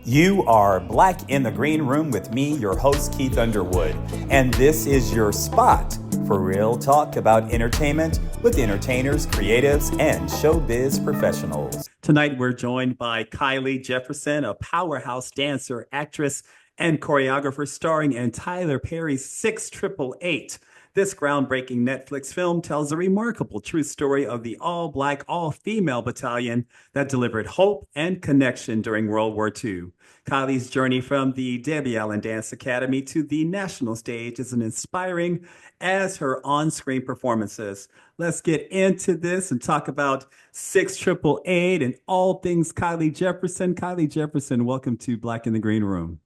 You are Black in the Green Room with me, your host, Keith Underwood. And this is your spot for real talk about entertainment with entertainers, creatives, and showbiz professionals. Tonight, we're joined by Kylie Jefferson, a powerhouse dancer, actress, and choreographer starring in Tyler Perry's 6888. This groundbreaking Netflix film tells a remarkable true story of the all-Black, all-female battalion that delivered hope and connection during World War II. Kylie's journey from the Debbie Allen Dance Academy to the national stage is as inspiring as her on-screen performances. Let's get into this and talk about 6888 and all things Kylie Jefferson. Kylie Jefferson, welcome to Black in the Green Room.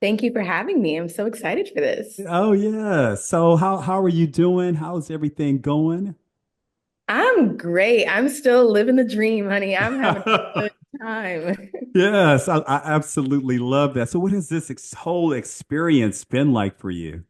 Thank you for having me. I'm so excited for this. Oh yeah. So how are you doing? How's everything going? I'm great. I'm still living the dream, honey. I'm having a good time. Yes, I absolutely love that. So what has this whole experience been like for you?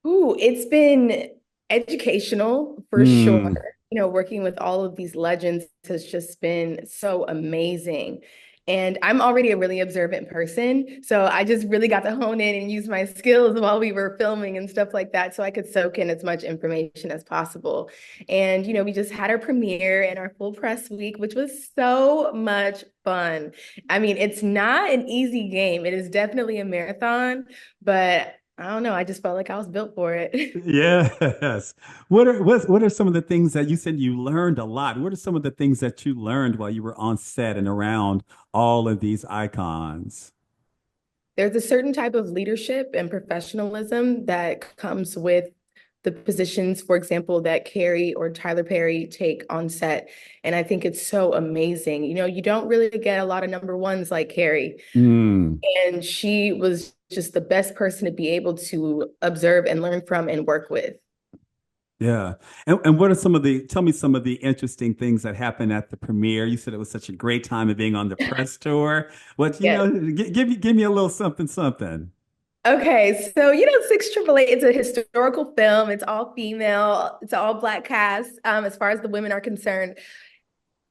Ooh, it's been educational for sure. Mm. Working with all of these legends has just been so amazing. And I'm already a really observant person. So I just really got to hone in and use my skills while we were filming and stuff like that so I could soak in as much information as possible. And, we just had our premiere and our full press week, which was so much fun. I mean, it's not an easy game. It is definitely a marathon, but I don't know. I just felt like I was built for it. Yes. What are some of the things that you said you learned a lot? What are some of the things that you learned while you were on set and around all of these icons? There's a certain type of leadership and professionalism that comes with the positions, for example, that Kerry or Tyler Perry take on set. And I think it's so amazing. You don't really get a lot of number ones like Kerry. Mm. And she was just the best person to be able to observe and learn from and work with. Yeah. And what are tell me some of the interesting things that happened at the premiere. You said it was such a great time of being on the press tour. Yes. Give me a little something, something. Okay, so 6888, it's a historical film. It's all female, it's all Black cast, as far as the women are concerned.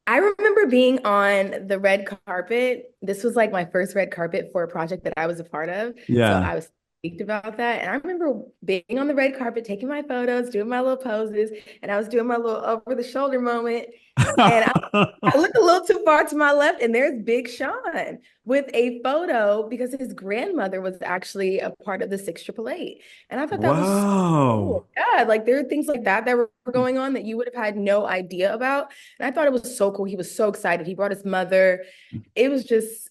I remember being on the red carpet. This was like my first red carpet for a project that I was a part of. So Yeah. I was geeked about that. And I remember being on the red carpet, taking my photos, doing my little poses, and I was doing my little over the shoulder moment. And I looked a little too far to my left, and there's Big Sean with a photo because his grandmother was actually a part of the 6888. And I thought that was so Wow. cool. Yeah, like there are things like that were going on that you would have had no idea about. And I thought it was so cool. He was so excited. He brought his mother. It was just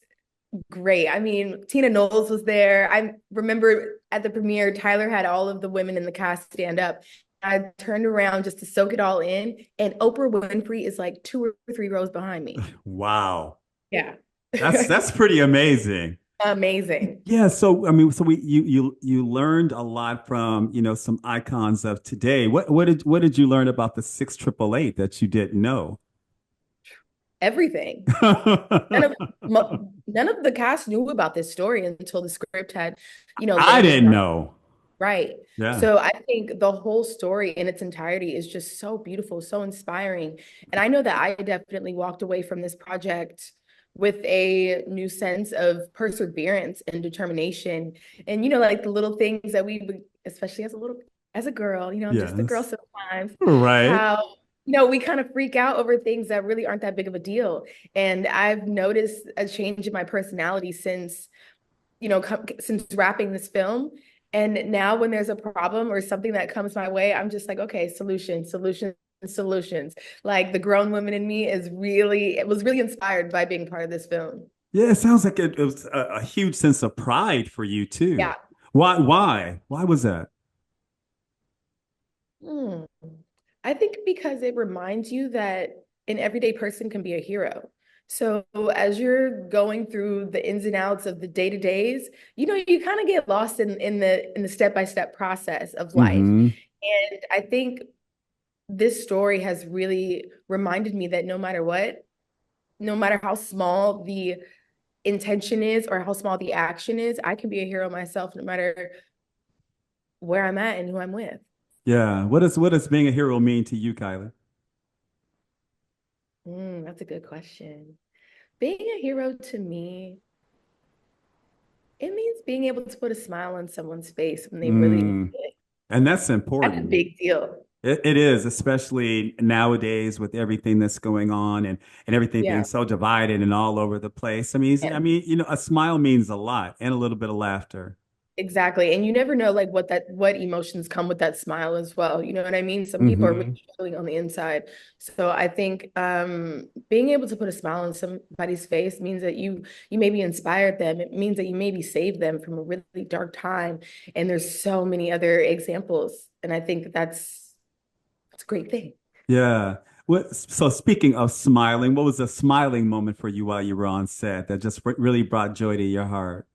great. I mean, Tina Knowles was there. I remember at the premiere, Tyler had all of the women in the cast stand up. I turned around just to soak it all in, and Oprah Winfrey is like 2 or 3 rows behind me. Wow. Yeah. That's pretty amazing. Amazing. Yeah, so I mean, so you learned a lot from, some icons of today. What did you learn about the 6888 that you didn't know? Everything. None of none of the cast knew about this story until the script had, I landed in didn't our know. right. Yeah. So I think the whole story in its entirety is just so beautiful, so inspiring. And I know that I definitely walked away from this project with a new sense of perseverance and determination. And like the little things that we would, especially as a girl, I'm just a girl Yes. sometimes, Right. how we kind of freak out over things that really aren't that big of a deal. And I've noticed a change in my personality since since wrapping this film. And now when there's a problem or something that comes my way, I'm just like, okay, solutions. Like the grown woman in me it was really inspired by being part of this film. Yeah, it sounds like it was a huge sense of pride for you too. Yeah. Why was that? Hmm. I think because it reminds you that an everyday person can be a hero. So as you're going through the ins and outs of the day-to-days, you kind of get lost in the step-by-step process of life. Hmm. And I think this story has really reminded me that no matter what, no matter how small the intention is or how small the action is, I can be a hero myself no matter where I'm at and who I'm with. Yeah. What does being a hero mean to you, Kylie? That's a good question. Being a hero to me, it means being able to put a smile on someone's face when they really need Mm, it. and that's That's a important. big deal. It is, especially nowadays with everything that's going on and everything being Yeah. so divided and all over the place. I Yeah. mean, a smile means a lot and a little bit of laughter. Exactly. And you never know like what emotions come with that smile as well. You know what I mean? Some people are really Hmm. struggling on the inside. So I think being able to put a smile on somebody's face means that you maybe inspired them. It means that you maybe saved them from a really dark time. And there's so many other examples. And I think that's a great thing. Yeah. So speaking of smiling, what was a smiling moment for you while you were on set that just really brought joy to your heart?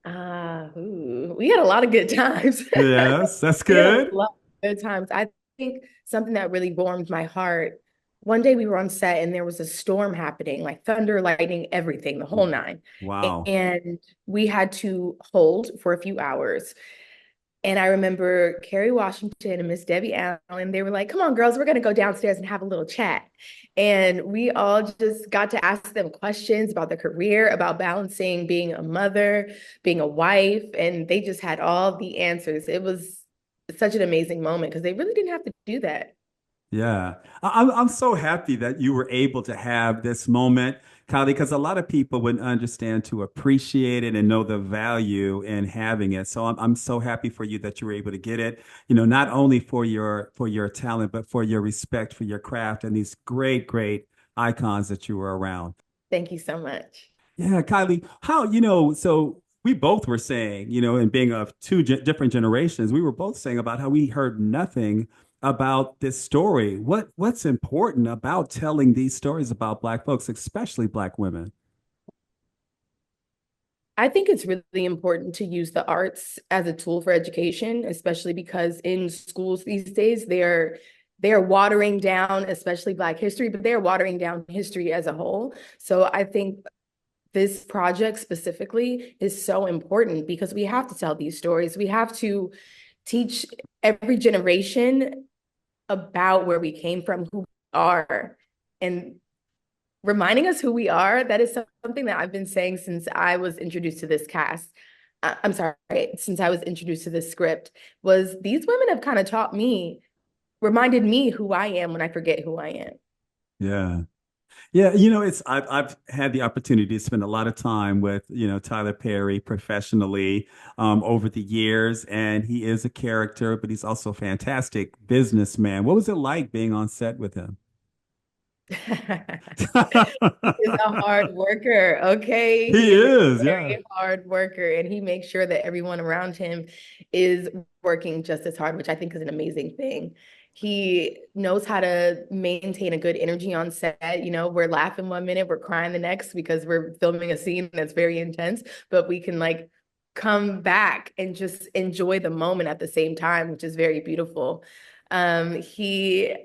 We had a lot of good times. Yes, that's We had a good. lot of good times. I think something that really warmed my heart. One day we were on set and there was a storm happening, like thunder, lightning, everything, the whole nine. Wow. And we had to hold for a few hours. And I remember Kerry Washington and Miss Debbie Allen, they were like, come on, girls, we're going to go downstairs and have a little chat. And we all just got to ask them questions about their career, about balancing being a mother, being a wife. And they just had all the answers. It was such an amazing moment because they really didn't have to do that. Yeah, I'm so happy that you were able to have this moment, Kylie, because a lot of people wouldn't understand to appreciate it and know the value in having it. So I'm so happy for you that you were able to get it. Not only for your talent, but for your respect for your craft and these great icons that you were around. Thank you so much. Yeah, Kylie, so we both were saying, and being of two different generations, we were both saying about how we heard nothing about this story. What's important about telling these stories about Black folks, especially Black women? I think it's really important to use the arts as a tool for education, especially because in schools these days they're watering down, especially Black history, but they're watering down history as a whole. So I think this project specifically is so important because we have to tell these stories. We have to teach every generation about where we came from, who we are, and reminding us who we are. That is something that I've been saying since I was introduced to this cast. I'm sorry, since I was introduced to this script, was these women have kind of taught me, reminded me who I am when I forget who I am. Yeah. Yeah, I've had the opportunity to spend a lot of time with, Tyler Perry professionally over the years, and he is a character, but he's also a fantastic businessman. What was it like being on set with him? He's a hard worker, okay? He He is a is, yeah. very hard worker, and he makes sure that everyone around him is working just as hard, which I think is an amazing thing. He knows how to maintain a good energy on set. We're laughing one minute, we're crying the next because we're filming a scene that's very intense, but we can like come back and just enjoy the moment at the same time, which is very beautiful. He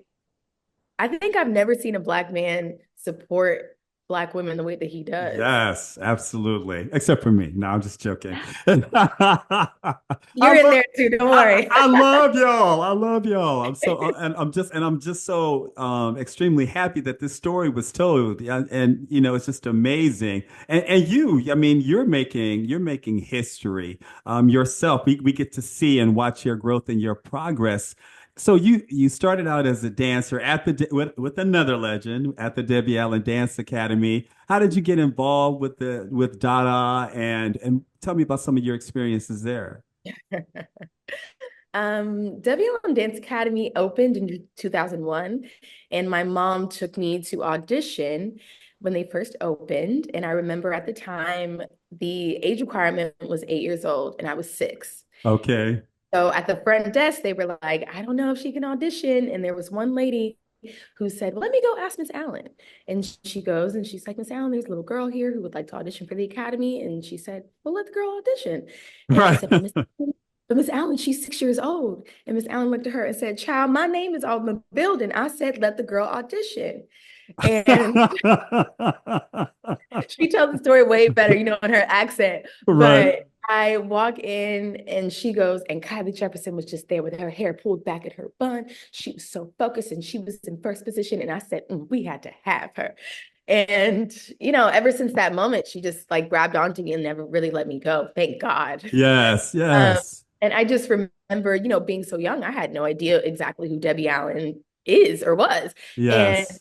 I think I've never seen a Black man support Black women the way that he does. Yes, absolutely. Except for me. No, I'm just joking. I You're in love there too, don't worry. I love y'all. I love y'all. I'm just so extremely happy that this story was told. And it's just amazing. And I mean, you're making history yourself. We get to see and watch your growth and your progress. So you started out as a dancer with another legend at the Debbie Allen Dance Academy. How did you get involved with Dada and tell me about some of your experiences there? WLM Dance Academy opened in 2001, and my mom took me to audition when they first opened. And I remember at the time, the age requirement was 8 years old, and I was 6. Okay. So at the front desk, they were like, I don't know if she can audition. And there was one lady who said, well, let me go ask Miss Allen. And she goes and she's like, Miss Allen, there's a little girl here who would like to audition for the academy. And she said, well, let the girl audition. And I Right. said, but Miss Allen, she's 6 years old. And Miss Allen looked at her and said, child, my name is on the building. I said, let the girl audition. And she tells the story way better, in her accent. Right. But I walk in and she goes, and Kylie Jefferson was just there with her hair pulled back at her bun. She was so focused and she was in first position. And I said, we had to have her. And, ever since that moment, she just like grabbed onto me and never really let me go. Thank God. Yes, Um, yes, and I just remember, being so young, I had no idea exactly who Debbie Allen is or was. And yes.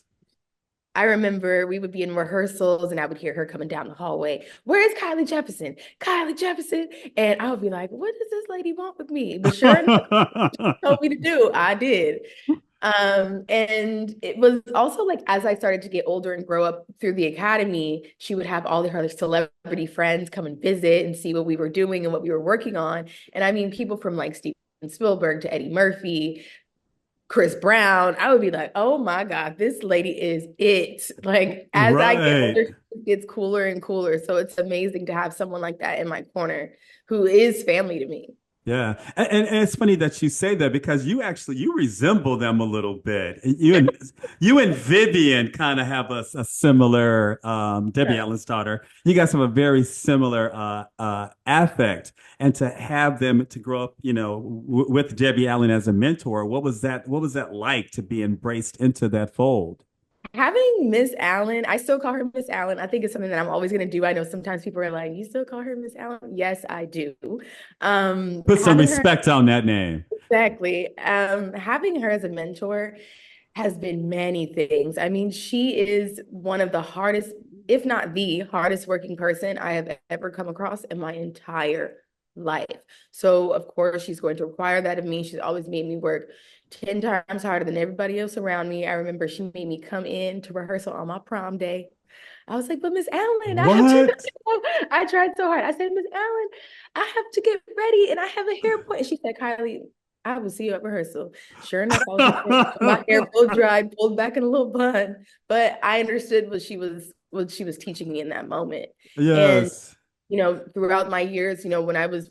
I remember we would be in rehearsals and I would hear her coming down the hallway. Where is Kylie Jefferson? Kylie Jefferson. And I would be like, what does this lady want with me? But sure enough, told me to do, I did. And it was also like as I started to get older and grow up through the academy, she would have all of her celebrity friends come and visit and see what we were doing and what we were working on. And I mean, people from like Steven Spielberg to Eddie Murphy, Chris Brown, I would be like, oh my God, this lady is it. Like as I get Right. older, it gets cooler and cooler. So it's amazing to have someone like that in my corner who is family to me. Yeah, and it's funny that you say that because you resemble them a little bit. You and Vivian kind of have a similar Debbie Yeah. Allen's daughter. You guys have a very similar affect, and to have them to grow up, with Debbie Allen as a mentor, what was that? What was that like to be embraced into that fold? Having Miss Allen, I still call her Miss Allen. I think it's something that I'm always going to do. I know sometimes people are like, you still call her Miss Allen? Yes, I do. Put some Having her, respect on that name. exactly. Having her as a mentor has been many things. I mean, she is one of the hardest, if not the hardest working person I have ever come across in my entire life. So, of course, she's going to require that of me. She's always made me work 10 times harder than everybody else around me. I remember she made me come in to rehearsal on my prom day. I was like, but Miss Allen, I have to. What? I tried so hard. I said, Miss Allen, I have to get ready and I have a hair point. And she said, Kylie, I will see you at rehearsal. Sure enough, I was there, my hair blow dried, pulled back in a little bun. But I understood what she was teaching me in that moment. And Yes. throughout my years, when I was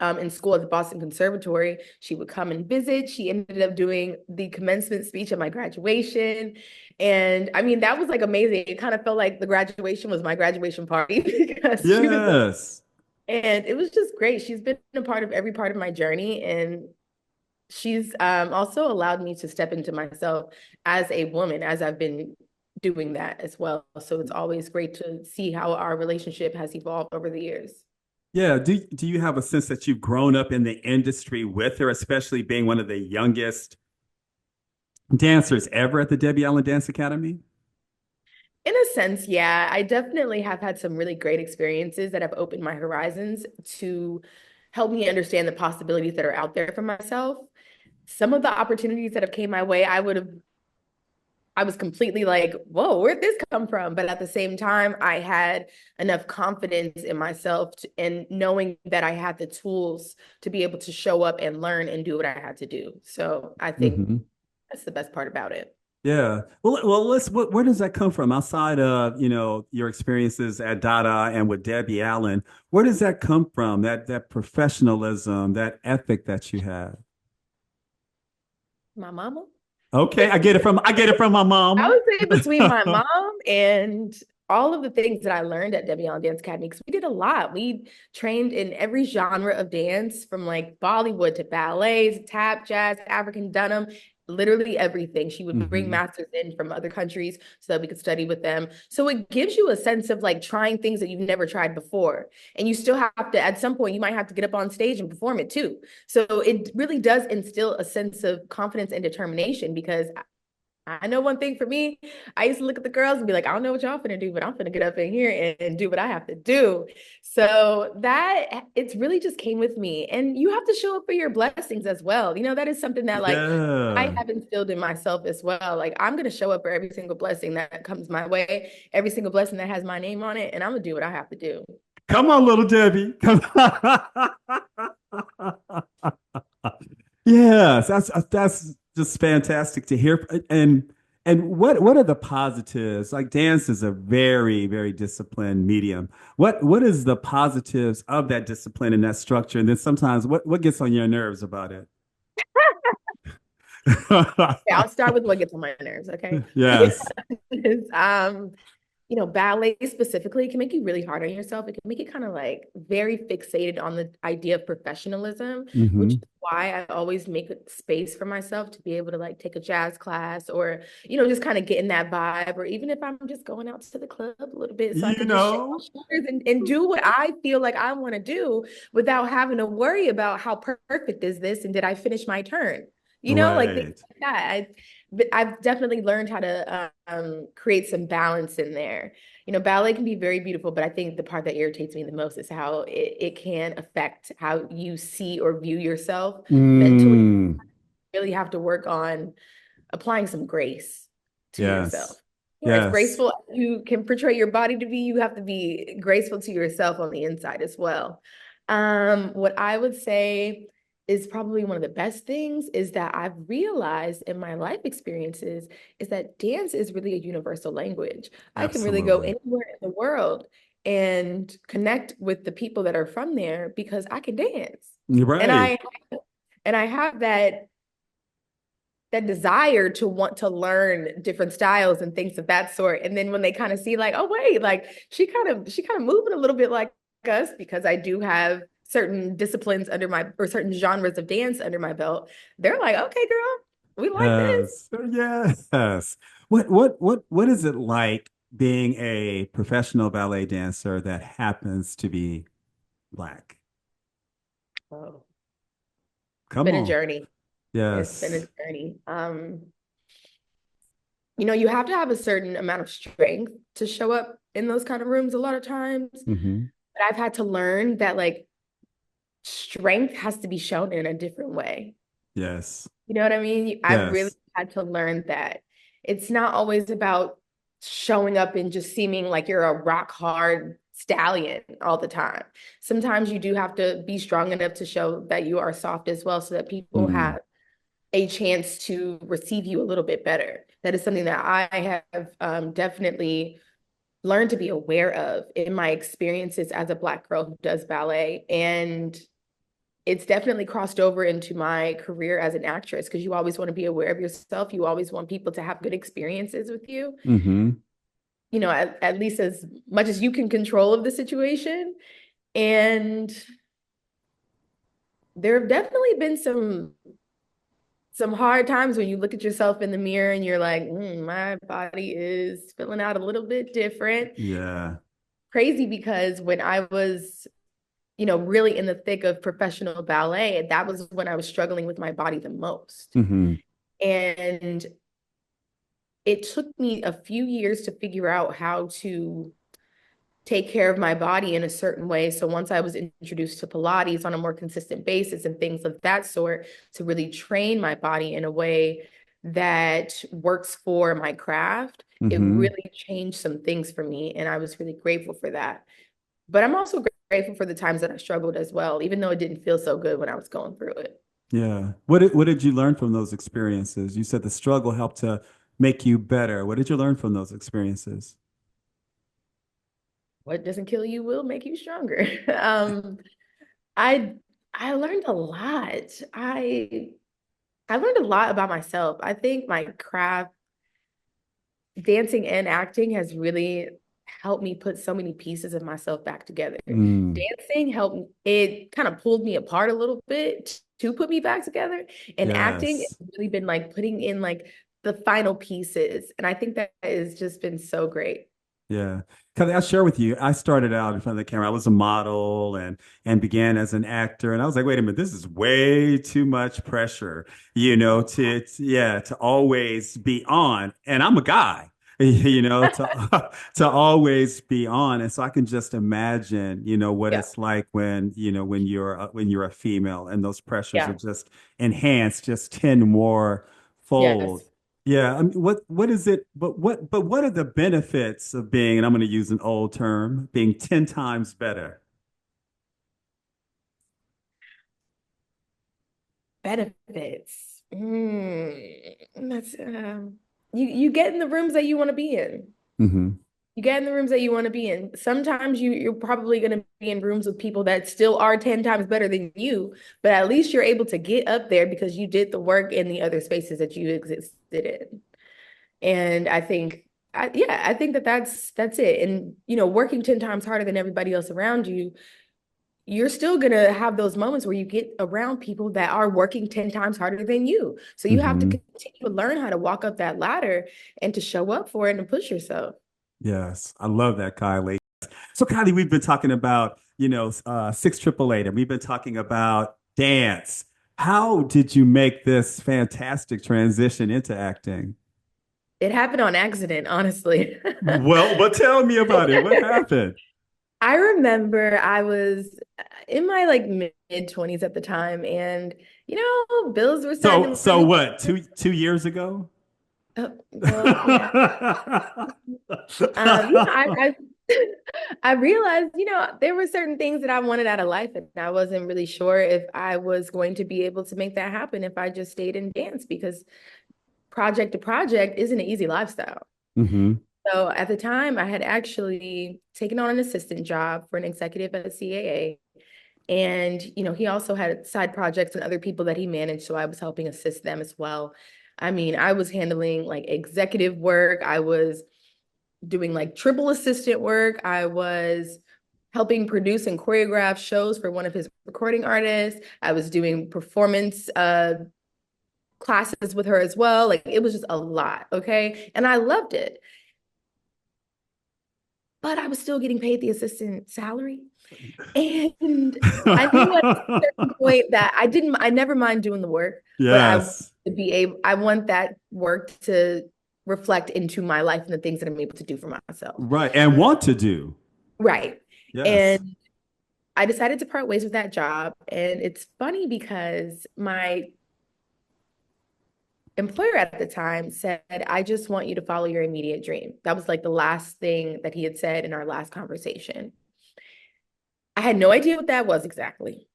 in school at the Boston Conservatory, she would come and visit. She ended up doing the commencement speech at my graduation. And I mean, that was like amazing. It kind of felt like the graduation was my graduation party because she was, Yes. and it was just great. She's been a part of every part of my journey. And she's also allowed me to step into myself as a woman, as I've been doing that as well. So it's always great to see how our relationship has evolved over the years. Yeah. Do you have a sense that you've grown up in the industry with her, especially being one of the youngest dancers ever at the Debbie Allen Dance Academy? In a sense, yeah, I definitely have had some really great experiences that have opened my horizons to help me understand the possibilities that are out there for myself. Some of the opportunities that have came my way, I was completely like, whoa, where'd this come from? But at the same time, I had enough confidence in myself and knowing that I had the tools to be able to show up and learn and do what I had to do. So I think Hmm. that's the best part about it. Yeah. Well, where does that come from outside of, your experiences at Dada and with Debbie Allen? Where does that come from? That professionalism, that ethic that you have? My mama. Okay, I get it from my I mama. would say between my mom and all of the things that I learned at Debbie Allen Dance Academy, because we did a lot. We trained in every genre of dance, from like Bollywood to ballet, to tap, jazz, African denim, literally everything. She would bring Hmm. masters in from other countries so that we could study with them. So it gives you a sense of like trying things that you've never tried before. And you still have to, at some point, you might have to get up on stage and perform it too. So it really does instill a sense of confidence and determination because I know one thing for me, I used to look at the girls and be like, I don't know what y'all finna do, but I'm finna get up in here and do what I have to do. So that it's really just came with me. And you have to show up for your blessings as well. That is something that like I Yeah. have instilled in myself as well. Like I'm gonna show up for every single blessing that comes my way, every single blessing that has my name on it, and I'm gonna do what I have to do. Come on, little Debbie. Come on. Yes, that's just fantastic to hear. And what are the positives? Like dance is a very, very disciplined medium. What is the positives of that discipline and that structure? And then sometimes what gets on your nerves about it? Okay, I'll start with what gets on my nerves, okay? Yes. Is, ballet specifically can make you really hard on yourself. It can make it kind of like very fixated on the idea of professionalism, which Mm-hmm. is why I always make a space for myself to be able to like take a jazz class or, just kind of get in that vibe. Or even if I'm just going out to the club a little bit so I You could just shake know, my shoulders and do what I feel like I want to do without having to worry about how perfect is this and did I finish my turn? Like things right. like that. But I've definitely learned how to create some balance in there. Ballet can be very beautiful, but I think the part that irritates me the most is how it can affect how you see or view yourself mentally. Mm, You really have to work on applying some grace to yourself. yes. As Yes. graceful as you can portray your body to be, you have to be graceful to yourself on the inside as well. What I would say is probably one of the best things is that I've realized in my life experiences is that dance is really a universal language. I can really go Absolutely. anywhere in the world and connect with the people that are from there because I can dance. You're And right. I have that desire to want to learn different styles and things of that sort. And then when they kind of see like, oh wait, like she kind of moving a little bit like us because I do have certain disciplines under my or certain genres of dance under my belt, they're like, okay, girl, we like this. Yes. Yes. What is it like being a professional ballet dancer that happens to be Black? Oh, it's Come been a on. journey. It's been a Yes. journey. You have to have a certain amount of strength to show up in those kind of rooms a lot of times. Hmm. But I've had to learn that like strength has to be shown in a different way. Yes. You know what I mean? I've really Yes. had to learn that it's not always about showing up and just seeming like you're a rock hard stallion all the time. Sometimes you do have to be strong enough to show that you are soft as well so that people Mm. have a chance to receive you a little bit better. That is something that I have definitely learned to be aware of in my experiences as a Black girl who does ballet. And it's definitely crossed over into my career as an actress because you always want to be aware of yourself. You always want people to have good experiences with you, Hmm. at least as much as you can control of the situation. And there have definitely been some hard times when you look at yourself in the mirror and you're like, my body is filling out a little bit different. Yeah. Crazy because when I was really in the thick of professional ballet, that was when I was struggling with my body the most. Hmm. And it took me a few years to figure out how to take care of my body in a certain way. So once I was introduced to Pilates on a more consistent basis and things of that sort, to really train my body in a way that works for my craft, it Hmm. really changed some things for me. And I was really grateful for that. But I'm also grateful for the times that I struggled as well, even though it didn't feel so good when I was going through it. Yeah. What did you learn from those experiences? You said the struggle helped to make you better. What did you learn from those experiences? What doesn't kill you will make you stronger. I I learned a lot. I learned a lot about myself. I think my craft, dancing and acting, has really helped me put so many pieces of myself back together. Mm. Dancing helped, it kind of pulled me apart a little bit to put me back together. And acting, Yes. it's really been like putting in like the final pieces. And I think that has just been so great. Yeah. Because I share with you, I started out in front of the camera. I was a model and began as an actor. And I was like, wait a minute, this is way too much pressure, to always be on. And I'm a guy, to always be on. And so I can just imagine, what Yeah. it's like when you're a female and those pressures are Yeah. just enhanced just 10 more fold. Yes. Yeah, I mean, what is it? But what are the benefits of being, and I'm going to use an old term, being 10 times better? Benefits. That's you get in the rooms that you want to be in. Hmm. You get in the rooms that you want to be in. Sometimes you're probably going to be in rooms with people that still are 10 times better than you, but at least you're able to get up there because you did the work in the other spaces that you existed in. And I think I think that that's it. And, working 10 times harder than everybody else around you, you're still going to have those moments where you get around people that are working 10 times harder than you. So you have to Hmm. continue to learn how to walk up that ladder and to show up for it and push yourself. Yes, I love that, Kylie. So, Kylie, we've been talking about, six triple eight, and we've been talking about dance. How did you make this fantastic transition into acting? It happened on accident, honestly. Well, but tell me about it. What happened? I remember I was in my like mid 20s at the time, and bills were starting So, to so really what? Two years ago? well, yeah. I I realized, there were certain things that I wanted out of life, and I wasn't really sure if I was going to be able to make that happen if I just stayed in dance, because project to project isn't an easy lifestyle. Hmm. So at the time, I had actually taken on an assistant job for an executive at CAA. And, he also had side projects and other people that he managed. So I was helping assist them as well. I mean, I was handling like executive work. I was doing like triple assistant work. I was helping produce and choreograph shows for one of his recording artists. I was doing performance classes with her as well. Like it was just a lot. Okay. And I loved it, but I was still getting paid the assistant salary. And I knew at a certain point that I never mind doing the work, but I want Yes. to be able, I want that work to reflect into my life and the things that I'm able to do for myself. Right. And want to do. Right. Yes. And I decided to part ways with that job. And it's funny because my employer at the time said, I just want you to follow your immediate dream. That was like the last thing that he had said in our last conversation. I had no idea what that was exactly.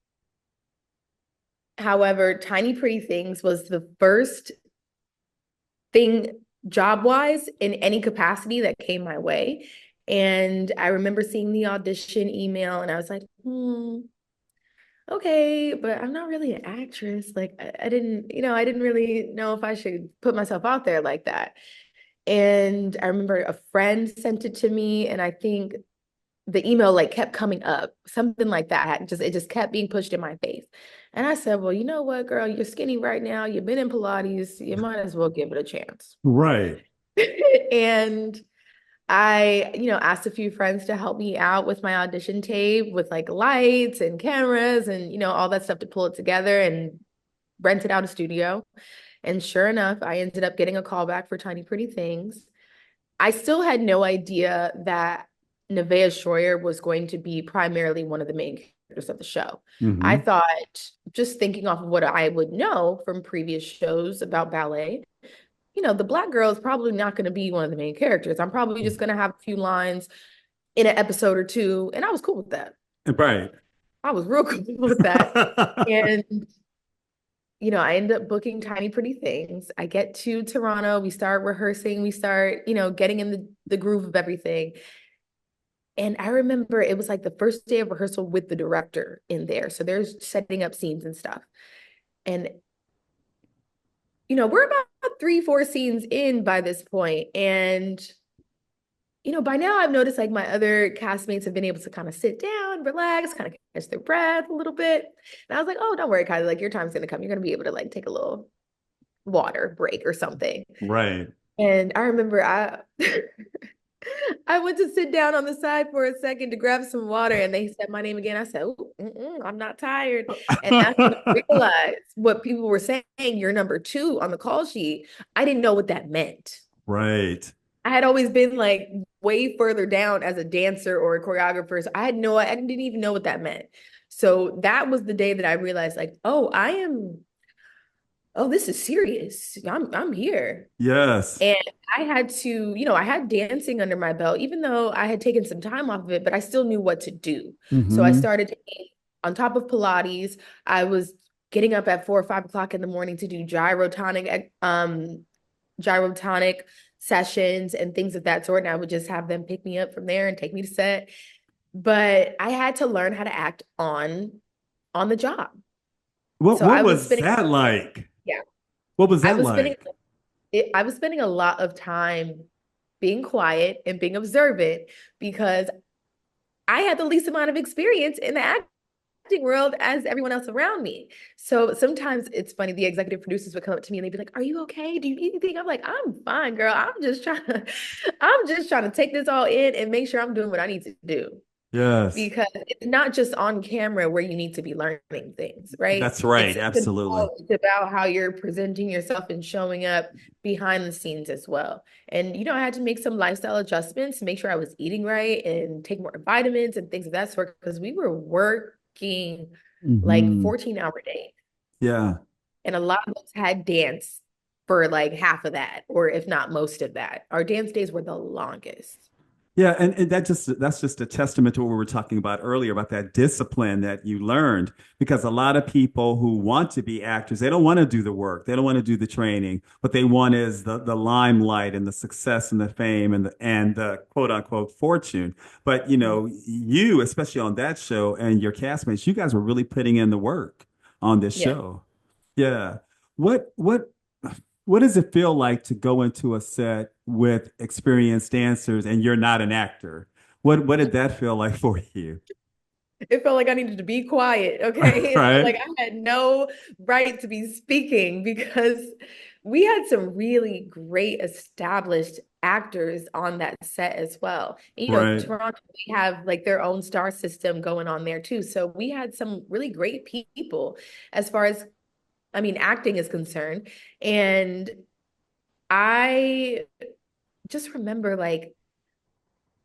However, Tiny Pretty Things was the first thing job wise in any capacity that came my way. And I remember seeing the audition email and I was like, okay, but I'm not really an actress. Like I didn't really know if I should put myself out there like that. And I remember a friend sent it to me, and I think the email like kept coming up, something like that. It just kept being pushed in my face. And I said, well, you know what, girl, you're skinny right now. You've been in Pilates. You might as well give it a chance. Right. And I, asked a few friends to help me out with my audition tape with like lights and cameras and, all that stuff to pull it together, and rented out a studio. And sure enough, I ended up getting a call back for Tiny Pretty Things. I still had no idea that Nevaeh Schroyer was going to be primarily one of the main characters of the show. I Hmm. thought, just thinking off of what I would know from previous shows about ballet, the Black girl is probably not going to be one of the main characters. I'm probably just going to have a few lines in an episode or two. And I was cool with that. Right. I was real cool with that. And I ended up booking Tiny Pretty Things. I get to Toronto, we start rehearsing, we start, getting in the groove of everything. And I remember it was like the first day of rehearsal with the director in there. So there's setting up scenes and stuff. And, we're about 3, 4 scenes in by this point. And, by now I've noticed like my other castmates have been able to kind of sit down, relax, kind of catch their breath a little bit. And I was like, oh, don't worry, Kylie, like your time's gonna come. You're gonna be able to like take a little water break or something. Right. And I remember I went to sit down on the side for a second to grab some water, and they said my name again. I said, "Ooh, I'm not tired." And that's when I realized what people were saying, you're number 2 on the call sheet. I didn't know what that meant. Right. I had always been like way further down as a dancer or a choreographer. So I didn't even know what that meant. So that was the day that I realized like, oh, this is serious. I'm here. Yes. And I had to, I had dancing under my belt, even though I had taken some time off of it, but I still knew what to do. So I Hmm. started taking, on top of Pilates, I was getting up at 4 or 5 o'clock in the morning to do gyrotonic sessions and things of that sort. And I would just have them pick me up from there and take me to set. But I had to learn how to act on the job. What So what I was was spending, that like? yeah, What was I that was spending like? I was spending a lot of time being quiet and being observant because I had the least amount of experience in the acting world as everyone else around me. So sometimes it's funny, the executive producers would come up to me and they'd be like, "Are you okay? Do you need anything?" I'm like, "I'm fine, girl. I'm just trying to take this all in and make sure I'm doing what I need to do." Yes, Because it's not just on camera where you need to be learning things, right? that's right. About, Absolutely. it's about how you're presenting yourself and showing up behind the scenes as well. And, I had to make some lifestyle adjustments to make sure I was eating right and take more vitamins and things of that sort because we were working like Hmm. 14-hour days. Yeah. And a lot of us had dance for like half of that, or if not most of that. Our dance days were the longest. Yeah, and that's just a testament to what we were talking about earlier about that discipline that you learned. Because a lot of people who want to be actors, they don't want to do the work, they don't want to do the training. What they want is the limelight and the success and the fame and the quote unquote fortune. But you, especially on that show and your castmates, you guys were really putting in the work on this Yeah. show. Yeah. What what does it feel like to go into a set with experienced dancers and you're not an actor? What did that feel like for you? It felt like I needed to be quiet. Okay. It felt Right? like I had no right to be speaking because we had some really great established actors on that set as well. And, Right. Toronto, we have like their own star system going on there too. So we had some really great people as far as, I mean, acting is concerned. And I just remember like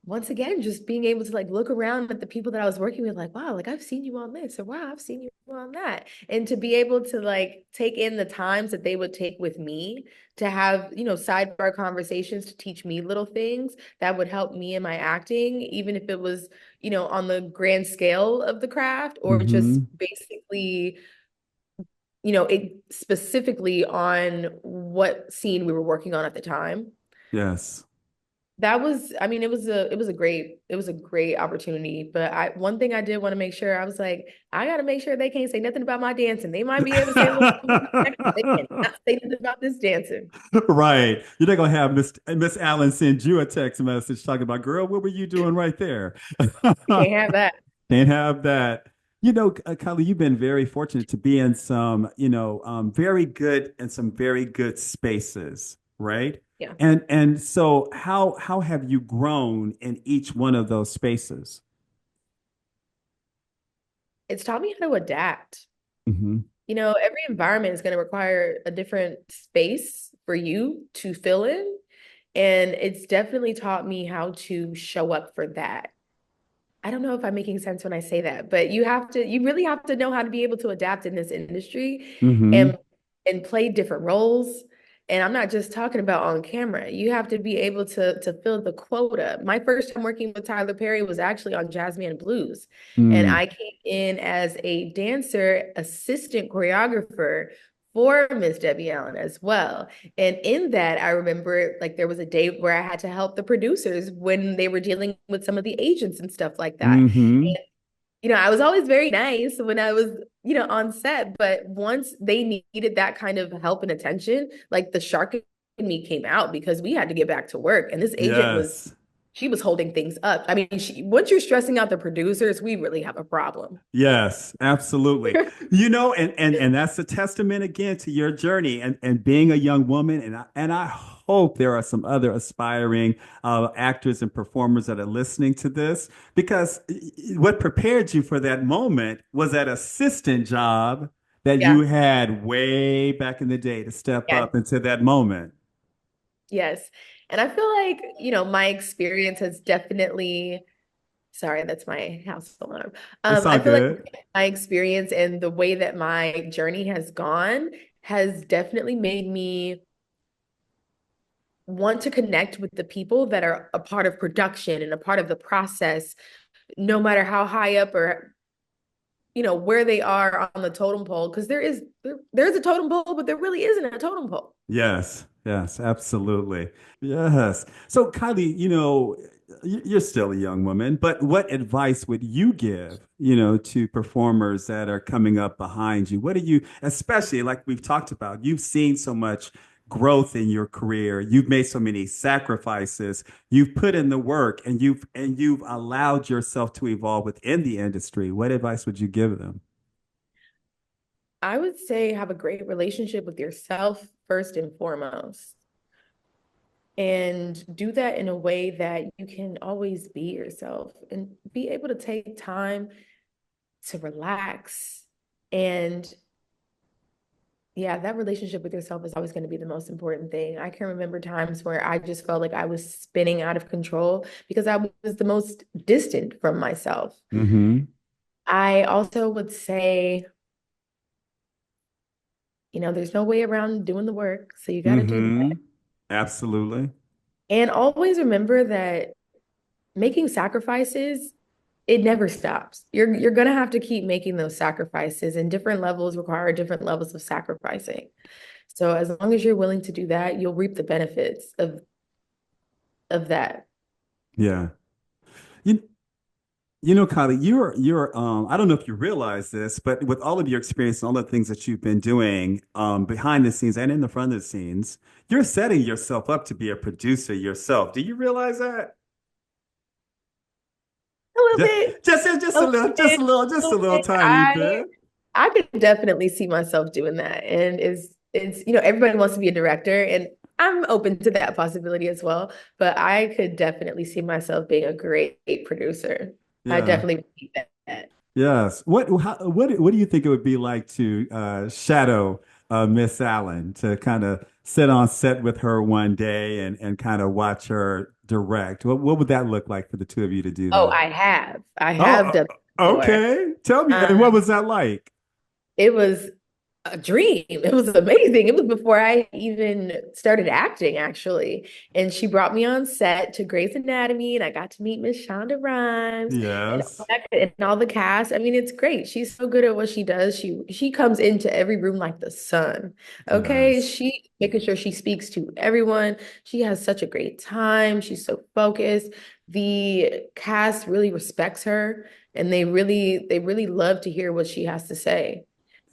once again, just being able to like look around at the people that I was working with, like, wow, like I've seen you on this, or wow, I've seen you on that. And to be able to like take in the times that they would take with me to have, sidebar conversations to teach me little things that would help me in my acting, even if it was, on the grand scale of the craft or just Hmm. basically, it specifically on what scene we were working on at the time. Yes. That was, I mean, it was a great opportunity. But one thing I did want to make sure, I was like, I got to make sure they can't say nothing about my dancing. They might be able to say a little something about my acting. They cannot say nothing about this dancing. Right. You're not gonna have Miss Allen send you a text message talking about, girl, what were you doing right there? We can't have that. Can't have that. Kylie, you've been very fortunate to be in some, very good and some very good spaces, right? Yeah. And so how have you grown in each one of those spaces? It's taught me how to adapt. Hmm. Every environment is going to require a different space for you to fill in. And it's definitely taught me how to show up for that. I don't know if I'm making sense when I say that, but you really have to know how to be able to adapt in this industry Hmm. and and play different roles. And I'm not just talking about on camera. You have to be able to fill the quota. My first time working with Tyler Perry was actually on Jazz Man Blues. And Mm. I came in as a dancer, assistant choreographer for Miss Debbie Allen as well. And in that, I remember like there was a day where I had to help the producers when they were dealing with some of the agents and stuff like that. Hmm. I was always very nice when I was, on set, but once they needed that kind of help and attention, like the shark in me came out because we had to get back to work. And this agent Yes. she was holding things up. I mean, once you're stressing out the producers, we really have a problem. Yes, absolutely. And that's a testament again to your journey and being a young woman. And I hope there are some other aspiring actors and performers that are listening to this because what prepared you for that moment was that assistant job that you Yeah. had way back in the day to step Yes. up into that moment. Yes. And I feel like, my experience has definitely, sorry, that's my house alarm. It's all I feel like good. my experience and the way that my journey has gone has definitely made me want to connect with the people that are a part of production and a part of the process, no matter how high up or where they are on the totem pole, because there's a totem pole, but there really isn't a totem pole. Yes, yes, absolutely. Yes. So, Kylie, you're still a young woman, but what advice would you give, to performers that are coming up behind you? What do you, especially like we've talked about, you've seen so much growth in your career. You've made so many sacrifices. You've put in the work, and you've allowed yourself to evolve within the industry. What advice would you give them? I would say have a great relationship with yourself first and foremost, and do that in a way that you can always be yourself and be able to take time to relax. And yeah, that relationship with yourself is always going to be the most important thing. I can remember times where I just felt like I was spinning out of control because I was the most distant from myself. Mm-hmm. I also would say, there's no way around doing the work, so you got to do Mm-hmm. that. Absolutely. And always remember that making sacrifices, it never stops. You're gonna have to keep making those sacrifices, and different levels require different levels of sacrificing. So as long as you're willing to do that, you'll reap the benefits of that. Yeah. You, Kylie, I don't know if you realize this, but with all of your experience and all the things that you've been doing behind the scenes and in the front of the scenes, you're setting yourself up to be a producer yourself. Do you realize that? A little bit, Just a a little little, bit, a just a little little bit. tiny I bit. I could definitely see myself doing that. And it's everybody wants to be a director, and I'm open to that possibility as well. But I could definitely see myself being a great producer. I Yeah. definitely believe that. Yes. What do you think it would be like to shadow Miss Allen, to kind of sit on set with her one day and kind of watch her direct? What would that look like for the two of you to do Oh, that? I have Oh, done it before. okay. Tell me, and what Um, was that like? it was a dream. It was amazing. It was before I even started acting, actually. And she brought me on set to Grey's Anatomy, and I got to meet Miss Shonda Rhimes Yes. and all the cast. I mean, it's great. She's so good at what she does. She comes into every room like the sun. Okay. Yes. She making sure she speaks to everyone. She has such a great time. She's so focused. The cast really respects her, and they really love to hear what she has to say,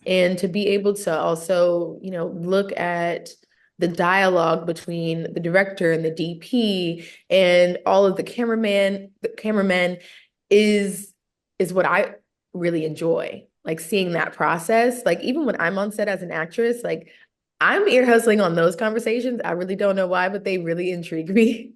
and to be able to also, look at the dialogue between the director and the DP and all of the cameramen is is what I really enjoy. Like seeing that process. Like even when I'm on set as an actress, like I'm ear hustling on those conversations. I really don't know why, but they really intrigue me.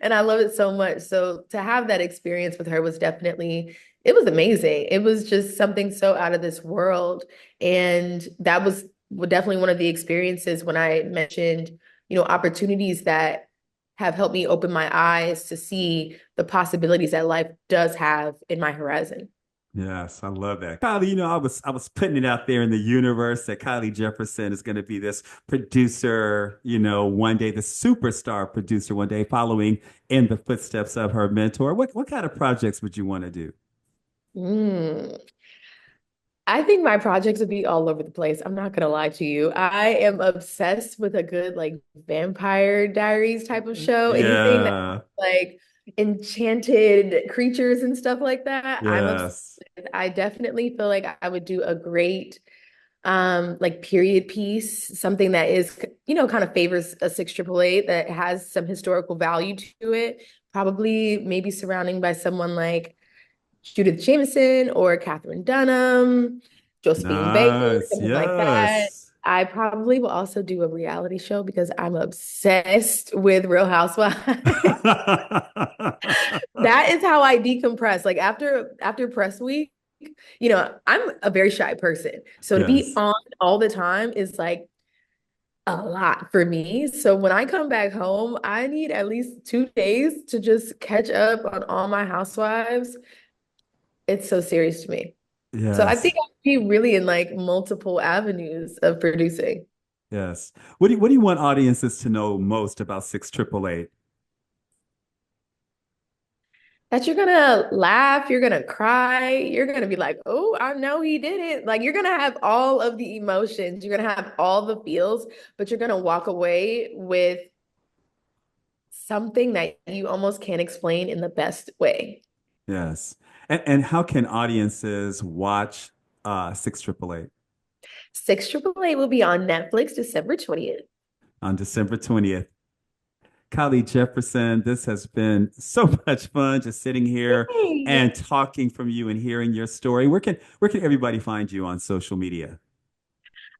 And I love it so much. So to have that experience with her was definitely, it was amazing. It was just something so out of this world. And that was definitely one of the experiences when I mentioned, opportunities that have helped me open my eyes to see the possibilities that life does have in my horizon. Yes, I love that. Kylie, I was putting it out there in the universe that Kylie Jefferson is going to be this producer, one day, the superstar producer one day, following in the footsteps of her mentor. What kind of projects would you want to do? Mm. I think my projects would be all over the place. I'm not gonna lie to you. I am obsessed with a good like Vampire Diaries type of show. Anything that Yeah. like enchanted creatures and stuff like that. I'm obsessed Yes. with. I definitely feel like I would do a great like period piece, something that is, kind of favors a six triple eight that has some historical value to it. Probably maybe surrounding by someone like Judith Jameson or Catherine Dunham, Josephine Baker, Nice. something like that. Yes. I probably will also do a reality show because I'm obsessed with Real Housewives. That is how I decompress. Like after press week, I'm a very shy person. So to be Yes. on all the time is like a lot for me. So when I come back home, I need at least 2 days to just catch up on all my housewives. It's so serious to me. So I think Yes. I'd be really in like multiple avenues of producing. Yes. What do you want audiences to know most about Six Triple Eight? That you're gonna laugh, you're gonna cry, you're gonna be like, oh, I know he did it. Like you're gonna have all of the emotions, you're gonna have all the feels, but you're gonna walk away with something that you almost can't explain in the best way. Yes. And how can audiences watch Six Triple Eight? Six Triple A will be on Netflix December 20th. on December 20th. Kylie Jefferson, this has been so much fun just sitting here Yay. and talking from you and hearing your story. Where can everybody find you on social media?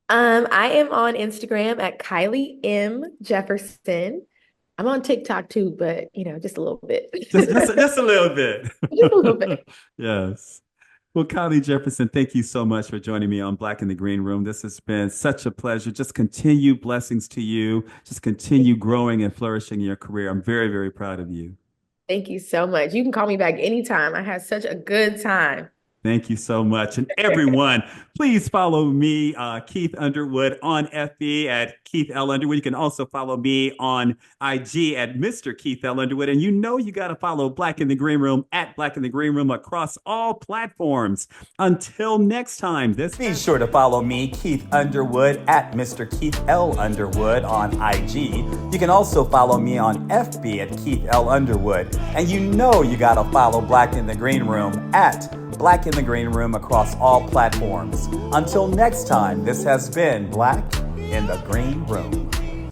I am on Instagram at Kylie M. Jefferson. I'm on TikTok too, but just a little bit. Just a little bit. Just a little bit. Yes. Well, Kylie Jefferson, thank you so much for joining me on Black in the Green Room. This has been such a pleasure. Just continue blessings to you. Just continue growing and flourishing in your career. I'm very, very proud of you. Thank you so much. You can call me back anytime. I had such a good time. Thank you so much. And everyone, please follow me, Keith Underwood, on FB at Keith L. Underwood. You can also follow me on IG at Mr. Keith L. Underwood. And you got to follow Black in the Green Room at Black in the Green Room across all platforms. Until next time, Be sure to follow me, Keith Underwood, at Mr. Keith L. Underwood on IG. You can also follow me on FB at Keith L. Underwood. And you got to follow Black in the Green Room at Black in the Green Room across all platforms. Until next time, this has been Black in the Green Room.